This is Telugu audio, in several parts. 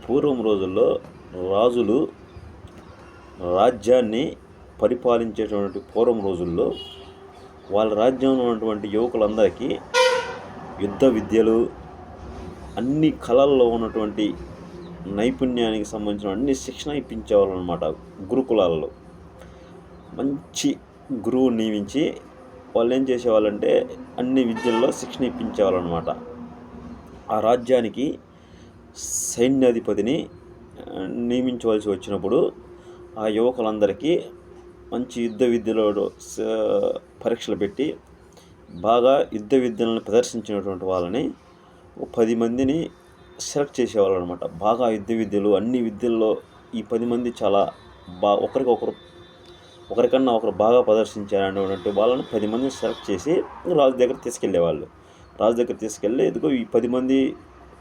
పూర్వం రోజుల్లో రాజులు రాజ్యాన్ని పరిపాలించేటువంటి పూర్వం రోజుల్లో వాళ్ళ రాజ్యంలో ఉన్నటువంటి యువకులందరికీ యుద్ధ విద్యలు, అన్ని కళల్లో ఉన్నటువంటి నైపుణ్యానికి సంబంధించిన అన్ని శిక్షణ ఇప్పించేవాళ్ళు అనమాట. గురుకులాల్లో మంచి గురువు నియమించి వాళ్ళు ఏం చేసేవాళ్ళంటే అన్ని విద్యల్లో శిక్షణ ఇప్పించేవాళ్ళు అనమాట. ఆ రాజ్యానికి సైన్యాధిపతిని నియమించవలసి వచ్చినప్పుడు ఆ యువకులందరికీ మంచి యుద్ధ విద్యలో పరీక్షలు పెట్టి బాగా యుద్ధ విద్యలను ప్రదర్శించినటువంటి వాళ్ళని 10 మందిని సెలెక్ట్ చేసేవాళ్ళు అనమాట. బాగా యుద్ధ విద్యలు అన్ని విద్యల్లో ఈ 10 మంది చాలా ఒకరికన్నా ఒకరు బాగా ప్రదర్శించారనేటువంటి వాళ్ళని 10 మందిని సెలెక్ట్ చేసి రాజు దగ్గర తీసుకెళ్ళేవాళ్ళు. రాజు దగ్గర తీసుకెళ్ళి ఇదిగో ఈ 10 మంది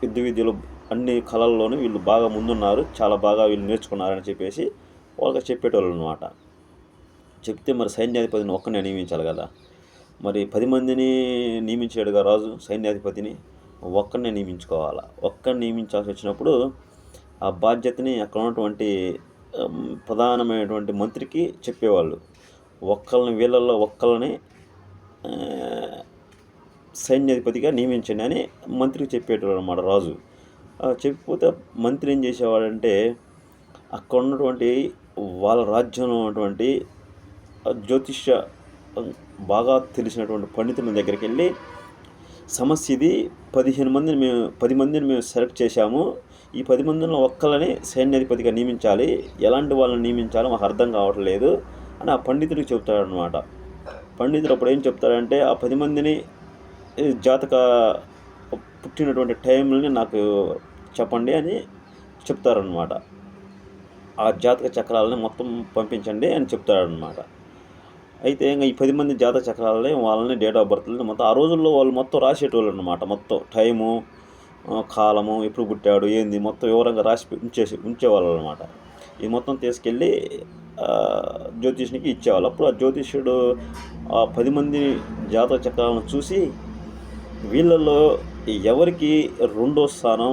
యుద్ధ విద్యలు అన్ని కళల్లోనూ వీళ్ళు బాగా ముందున్నారు, చాలా బాగా వీళ్ళు నేర్చుకున్నారని చెప్పేసి వాళ్ళకి చెప్పేటోళ్ళు అనమాట. చెప్తే మరి సైన్యాధిపతిని ఒక్కనే నియమించాలి కదా. మరి 10 మందిని నియమించాడుగా రాజు సైన్యాధిపతిని, ఒక్కరినే నియమించుకోవాలి. ఒక్కరిని నియమించాల్సి వచ్చినప్పుడు ఆ బాధ్యతని అక్కడ ఉన్నటువంటి ప్రధానమైనటువంటి మంత్రికి చెప్పేవాళ్ళు. వీళ్ళల్లో ఒక్కళ్ళని సైన్యాధిపతిగా నియమించండి అని మంత్రికి చెప్పేటవాడు అన్నమాట రాజు. చెప్పిపోతే మంత్రి ఏం చేసేవాడంటే అక్కడ ఉన్నటువంటి వాళ్ళ రాజ్యంలో ఉన్నటువంటి జ్యోతిష్య బాగా తెలిసినటువంటి పండితుల దగ్గరికి వెళ్ళి, సమస్య ఇది, 10 మందిని మేము సెలెక్ట్ చేశాము, ఈ 10 మందిలో ఒక్కళ్ళని సైన్యాధిపతిగా నియమించాలి, ఎలాంటి వాళ్ళని నియమించాలో మాకు అర్థం కావట్లేదు అని ఆ పండితుడికి చెప్తాడనమాట. పండితుడు అప్పుడు ఏం చెప్తాడంటే ఆ 10 మందిని జాతక పుట్టినటువంటి టైంని నాకు చెప్పండి అని చెప్తారనమాట. ఆ జాతక చక్రాలని మొత్తం పంపించండి అని చెప్తారనమాట. అయితే ఇంకా ఈ 10 మంది జాతక చక్రాలని వాళ్ళని డేట్ ఆఫ్ బర్త్లని మొత్తం ఆ రోజుల్లో వాళ్ళు మొత్తం రాసేటోళ్ళు అనమాట. మొత్తం టైము, కాలము, ఎప్పుడు పుట్టాడు, ఏంది మొత్తం వివరంగా రాసి ఉంచేవాళ్ళు అనమాట. ఇది మొత్తం తీసుకెళ్ళి జ్యోతిష్యునికి ఇచ్చేవాళ్ళు. అప్పుడు ఆ జ్యోతిష్యుడు ఆ 10 మంది జాతక చక్రాలను చూసి వీళ్ళల్లో ఎవరికి 2వ స్థానం,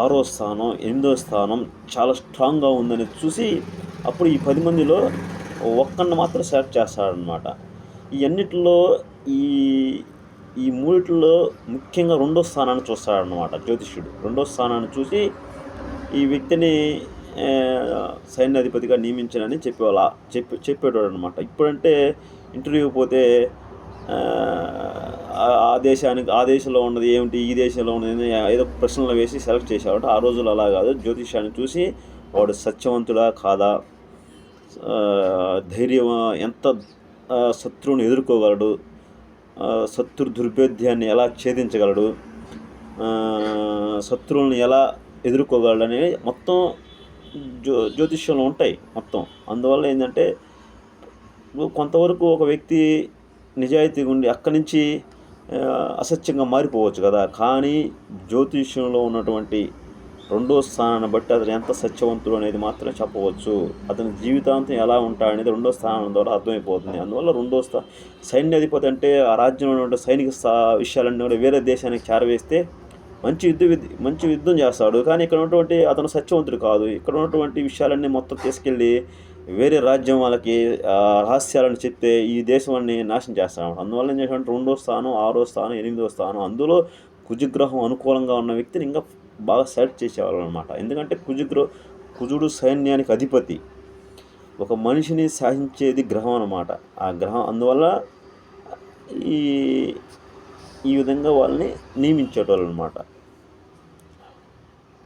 6వ స్థానం, 8వ స్థానం చాలా స్ట్రాంగ్గా ఉందని చూసి అప్పుడు ఈ 10 మందిలో ఒక్కడిని మాత్రం సెలెక్ట్ చేస్తాడనమాట. ఇవన్నిటిలో ఈ మూడిట్లో ముఖ్యంగా 2వ స్థానాన్ని చూస్తాడనమాట జ్యోతిష్యుడు. 2వ స్థానాన్ని చూసి ఈ వ్యక్తిని సైన్యాధిపతిగా నియమించాలని చెప్పేవాడు అనమాట. ఇప్పుడంటే ఇంటర్వ్యూ పోతే ఆ దేశంలో ఉన్నది ఏమిటి, ఈ దేశంలో ఉన్నది ఏదో ప్రశ్నలు వేసి సెలెక్ట్ చేసేవాడు. ఆ రోజులు అలా కాదు. జ్యోతిష్యాన్ని చూసి వాడు సత్యవంతుడా కాదా, ధైర్యం, ఎంత శత్రువుని ఎదుర్కోగలడు, శత్రు దుర్భేద్యాన్ని ఎలా ఛేదించగలడు, శత్రువులను ఎలా ఎదుర్కోగలడు అనేవి మొత్తం జ్యోతిష్యంలో ఉంటాయి మొత్తం. అందువల్ల ఏంటంటే కొంతవరకు ఒక వ్యక్తి నిజాయితీగా ఉండి అక్కడి నుంచి అసత్యంగా మారిపోవచ్చు కదా. కానీ జ్యోతిష్యంలో ఉన్నటువంటి 2వ స్థానాన్ని బట్టి అతను ఎంత సత్యవంతుడు అనేది మాత్రం చెప్పవచ్చు. అతని జీవితాంతం ఎలా ఉంటాడనేది 2వ స్థానం ద్వారా అర్థమైపోతుంది. అందువల్ల సైన్యాధిపతి అంటే ఆ రాజ్యంలో ఉన్నటువంటి సైనిక విషయాలన్నీ కూడా వేరే దేశానికి చేరవేస్తే మంచి యుద్ధం చేస్తాడు. కానీ ఇక్కడ ఉన్నటువంటి అతను సత్యవంతుడు కాదు. ఇక్కడ ఉన్నటువంటి విషయాలన్నీ మొత్తం తీసుకెళ్ళి వేరే రాజ్యం వాళ్ళకి రహస్యాలను చెప్తే ఈ దేశాన్ని నాశనం చేస్తాడు. అందువల్ల ఏం చేసినట్టు 2వ స్థానం, 6వ స్థానం, 8వ స్థానం, అందులో కుజగ్రహం అనుకూలంగా ఉన్న వ్యక్తిని ఇంకా బాగా సెలెక్ట్ చేసేవాళ్ళు అనమాట. ఎందుకంటే కుజుడు సైన్యానికి అధిపతి, ఒక మనిషిని శాసించేది గ్రహం అనమాట. ఆ గ్రహం అందువల్ల ఈ విధంగా వాళ్ళని నియమించేటోళ్ళు అనమాట.